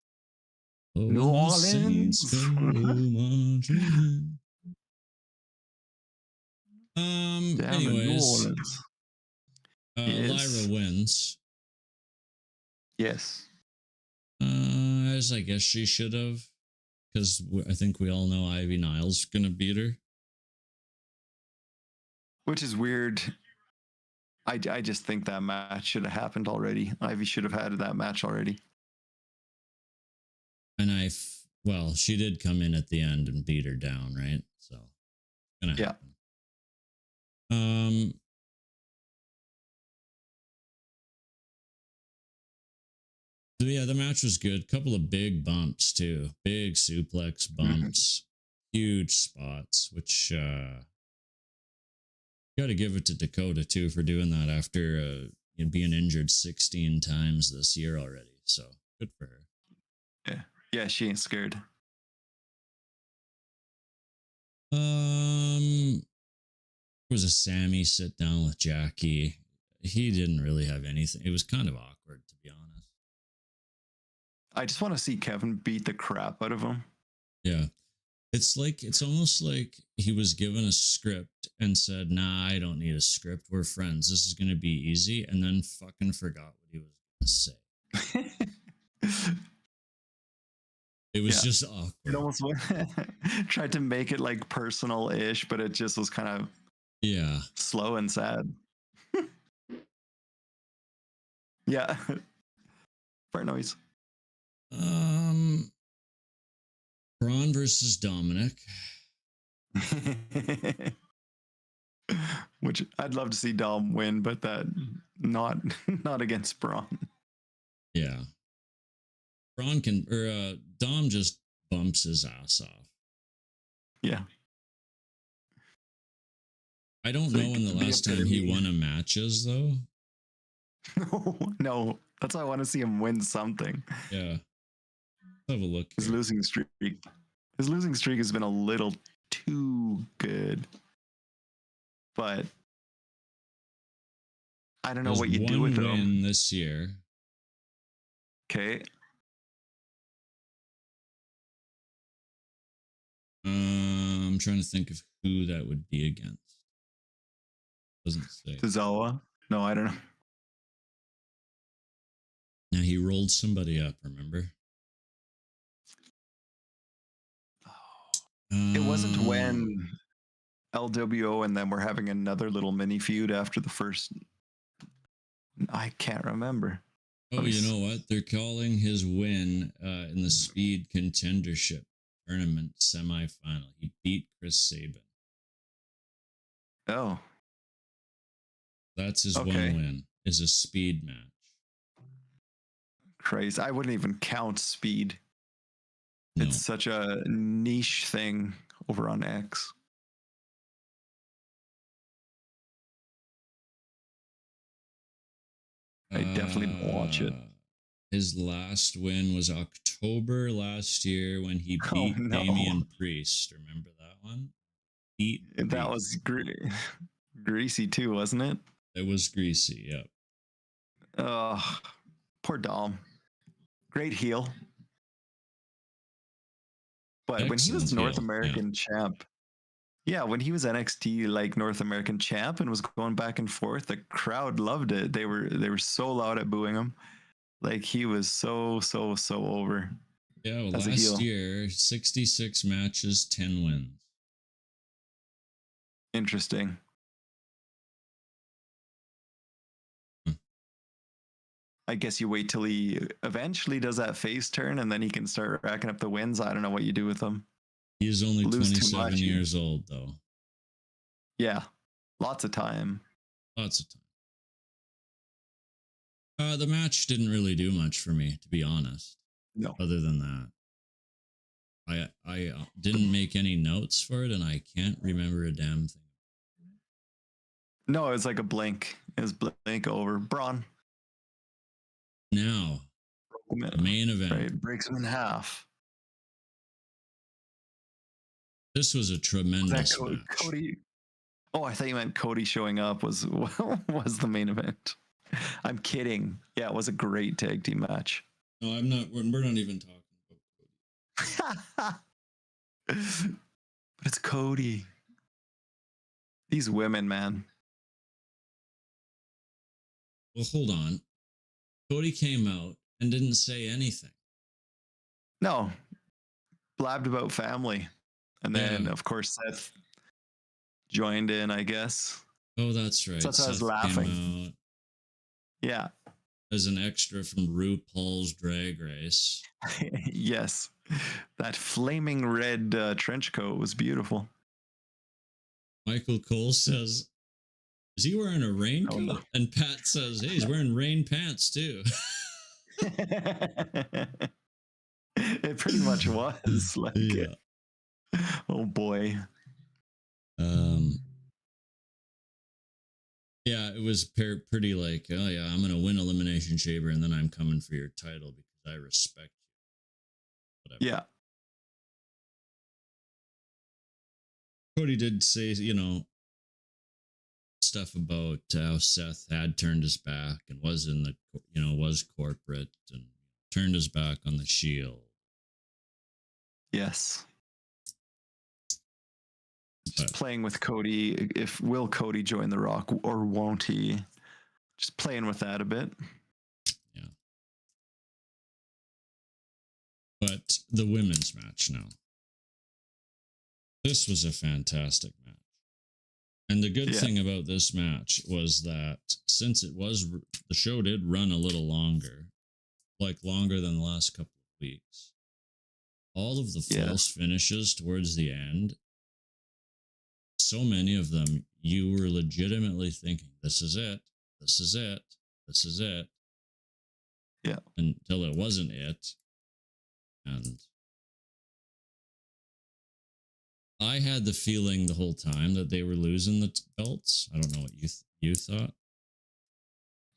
oh, when New the Saints Orleans. go marching in. Down in New Anyways, Orleans. Lyra wins. Yes. As I guess she should have, because I think we all know Ivy Niles gonna beat her. Which is weird. I just think that match should have happened already. Ivy should have had that match already. And well, she did come in at the end and beat her down, right? So, gonna happen. Yeah, the match was good. Couple of big bumps too. Big suplex bumps. Huge spots, which got to give it to Dakota too for doing that after being injured 16 times this year already. So, good for her. Yeah. Yeah, she ain't scared. Was a Sammy sit down with Jackie. He didn't really have anything. It was kind of awkward, to be honest. I just want to see Kevin beat the crap out of him. Yeah. It's almost like he was given a script and said, nah, I don't need a script. We're friends. This is going to be easy. And then fucking forgot what he was going to say. It was just awkward. It almost tried to make it like personal-ish, but it just was kind of slow and sad. Yeah. Fart noise. Braun versus Dominic. Which I'd love to see Dom win, but that not against Braun. Yeah. Dom just bumps his ass off. Yeah. I don't know when the last time he won a match is, though. No. That's why I want to see him win something. Yeah. Let's have a look. His losing streak has been a little too good. But I don't know what you do with him. One win this year. Okay. I'm trying to think of who that would be against. Doesn't say. Tozawa? No, I don't know. Now he rolled somebody up, remember? It wasn't when LWO and them were having another little mini feud after the first. I can't remember. Oh, you know what? They're calling his win in the Speed Contendership Tournament semifinal. He beat Chris Sabin. Oh. That's his one win, is a speed match. Crazy. I wouldn't even count speed. No. It's such a niche thing over on X. I definitely don't watch it. His last win was October last year when he beat Damian Priest. Remember that one? That was greasy too, wasn't it? It was greasy, yep. Poor Dom. Great heel. But when he was North American champ, when he was NXT like North American champ and was going back and forth, the crowd loved it. They were so loud at booing him. Like he was so over. Yeah, well, last year, 66 matches, 10 wins. Interesting. I guess you wait till he eventually does that face turn and then he can start racking up the wins. I don't know what you do with him. He's only 27 years old, though. Yeah. Lots of time. Lots of time. The match didn't really do much for me, to be honest. No. Other than that. I didn't make any notes for it, and I can't remember a damn thing. No, it was like a blink. It was blink over. Braun. Now, the main event. Right, breaks him in half. This was a tremendous match. Cody. Oh, I thought you meant Cody showing up was the main event. I'm kidding. Yeah, it was a great tag team match. No, I'm not. We're not even talking about Cody. But it's Cody. These women, man. Well, hold on. Cody came out and didn't say anything. No. Blabbed about family. And then, of course, Seth joined in, I guess. Oh, that's right. So that's why I was laughing. Yeah. As an extra from RuPaul's Drag Race. Yes. That flaming red trench coat was beautiful. Michael Cole says, is he wearing a raincoat? Oh, no. And Pat says, hey, he's wearing rain pants too. It pretty much was. Like, yeah. Oh boy. Yeah, it was pretty like, oh yeah, I'm gonna win Elimination Chamber and then I'm coming for your title because I respect you. Whatever. Yeah. Cody did say, stuff about how Seth had turned his back and was in the, was corporate and turned his back on the Shield. Yes. Just playing with Cody. Will Cody join The Rock or won't he? Just playing with that a bit. Yeah. But the women's match now. This was a fantastic match. And the good thing about this match was that since the show did run a little longer, like longer than the last couple of weeks, all of the false finishes towards the end, so many of them, you were legitimately thinking, this is it, this is it, this is it. Yeah. Until it wasn't it. And I had the feeling the whole time that they were losing the belts. I don't know what you thought.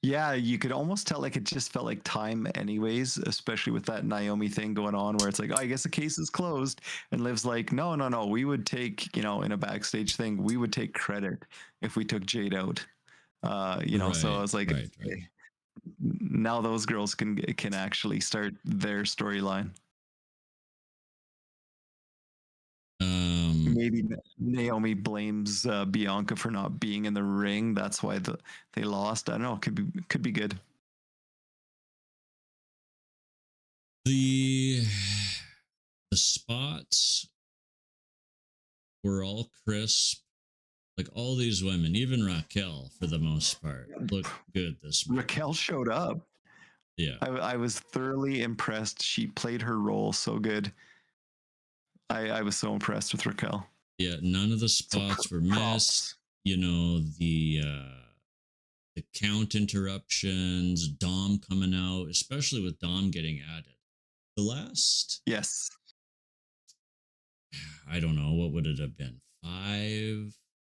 Yeah, you could almost tell like it just felt like time anyways, especially with that Naomi thing going on where it's like, oh, I guess the case is closed. And Liv's like, no, we would take, in a backstage thing, we would take credit if we took Jade out. Right, so I was like, right. Now those girls can actually start their storyline. Maybe Naomi blames Bianca for not being in the ring. That's why they lost. I don't know. Could be good. The spots were all crisp. Like all these women, even Raquel for the most part, looked good this morning. Raquel showed up. Yeah. I was thoroughly impressed. She played her role so good. I was so impressed with Raquel. Yeah, none of the spots were missed. The count interruptions, Dom coming out, especially with Dom getting added. The last, I don't know, what would it have been?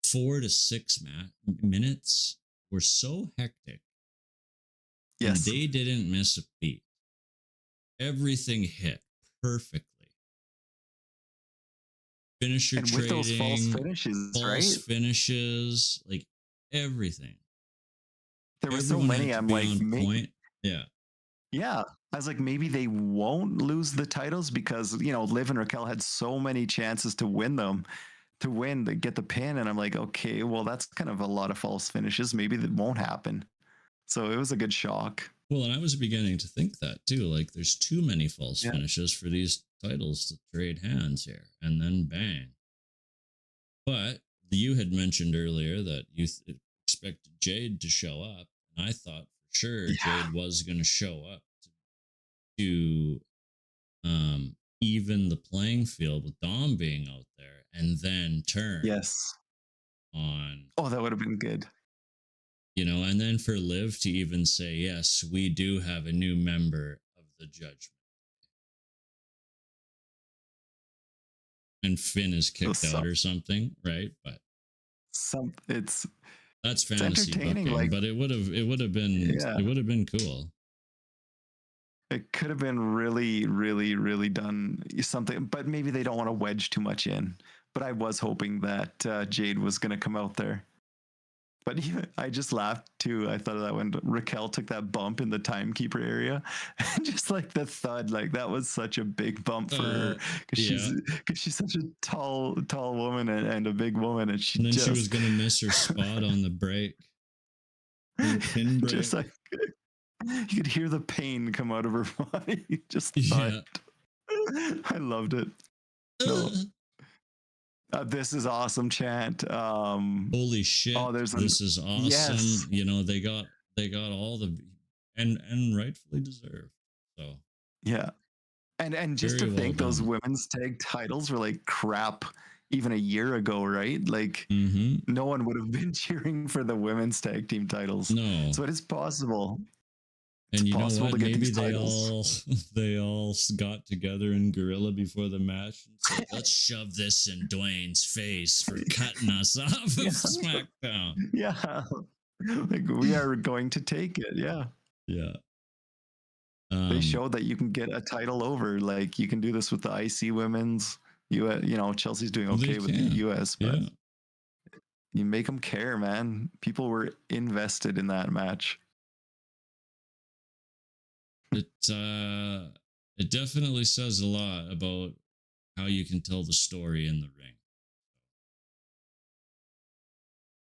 4 to 6 minutes were so hectic. Yes, and they didn't miss a beat. Everything hit perfectly. Finisher and trading, with those false finishes, like everything. There were so many. I'm like, point. Yeah. I was like, maybe they won't lose the titles because Liv and Raquel had so many chances to win them, to get the pin, and I'm like, okay, well, that's kind of a lot of false finishes. Maybe that won't happen. So it was a good shock. Well, and I was beginning to think that too. Like, there's too many false finishes for these titles to trade hands here, and then bang. But you had mentioned earlier that you expected Jade to show up, and I thought for sure Jade was going to show up to even the playing field with Dom being out there, and then turn on. Oh, that would have been good. And then for Liv to even say, yes, we do have a new member of the Judgment. and Finn is kicked out or something, right? But it's that's fantasy entertaining, booking. like, But it would have been cool. It could have been really, really, really done something, but maybe they don't want to wedge too much in. But I was hoping that Jade was going to come out there. But I just laughed too. I thought of that when Raquel took that bump in the timekeeper area, just like the thud, like that was such a big bump for her because she's such a tall woman and a big woman, and then she was gonna miss her spot on the break, pin break. Just like you could hear the pain come out of her body. Just thud. I loved it. No. This is awesome chant. Holy shit! This is awesome. Yes. You know, they got all the and rightfully deserved. So yeah, and just to think those women's tag titles were like crap even a year ago, right? Like no one would have been cheering for the women's tag team titles. No, so it is possible. And you know what? Maybe they all got together in guerrilla before the match and said, "Let's shove this in Dwayne's face for cutting us off of SmackDown." Yeah, like we are going to take it. Yeah, yeah. They showed that you can get a title over. Like you can do this with the IC women's. You know, Chelsea's doing okay with the US, but you make them care, man. People were invested in that match. It definitely says a lot about how you can tell the story in the ring.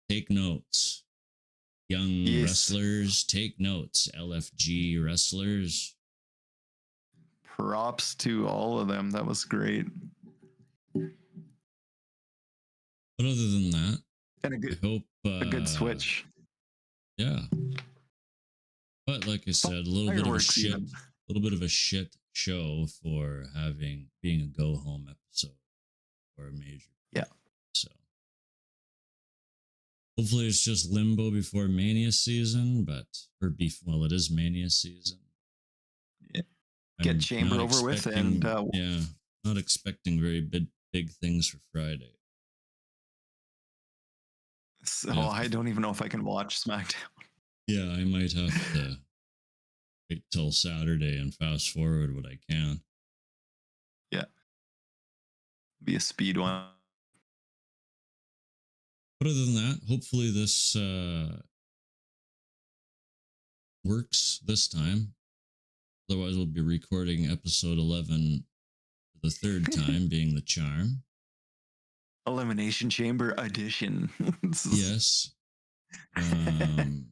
Take notes. Young wrestlers, take notes. LFG wrestlers. Props to all of them. That was great. But other than that, and a good switch. Yeah. But like I said, a little bit of a shit show for being a go home episode or a major. Yeah. So hopefully it's just limbo before Mania season, it is Mania season. Yeah. Get Chamber over with and not expecting very big things for Friday. So I don't even know if I can watch SmackDown. Yeah, I might have to wait till Saturday and fast forward what I can. Yeah. Be a speed one. But other than that, hopefully this works this time. Otherwise, we'll be recording episode 11 for the third time, being the charm. Elimination Chamber edition. Yes. Can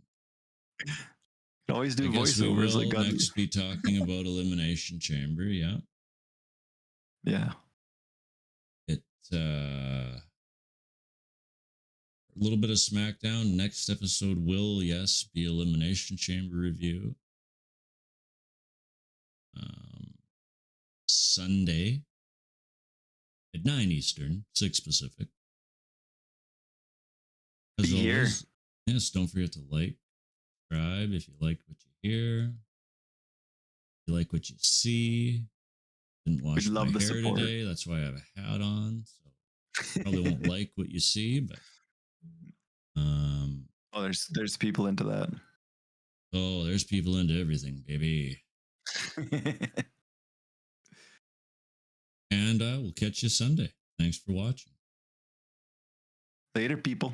always do voiceovers. We will next be talking about Elimination Chamber. Yeah. Yeah. A little bit of SmackDown. Next episode will, be Elimination Chamber review. Sunday at 9 Eastern, 6 Pacific. As always, yes, don't forget to like, subscribe if you like what you hear. If you like what you see. Didn't wash my hair today. That's why I have a hat on. So probably won't like what you see, but there's people into that. Oh, there's people into everything, baby. And we'll catch you Sunday. Thanks for watching. Later, people.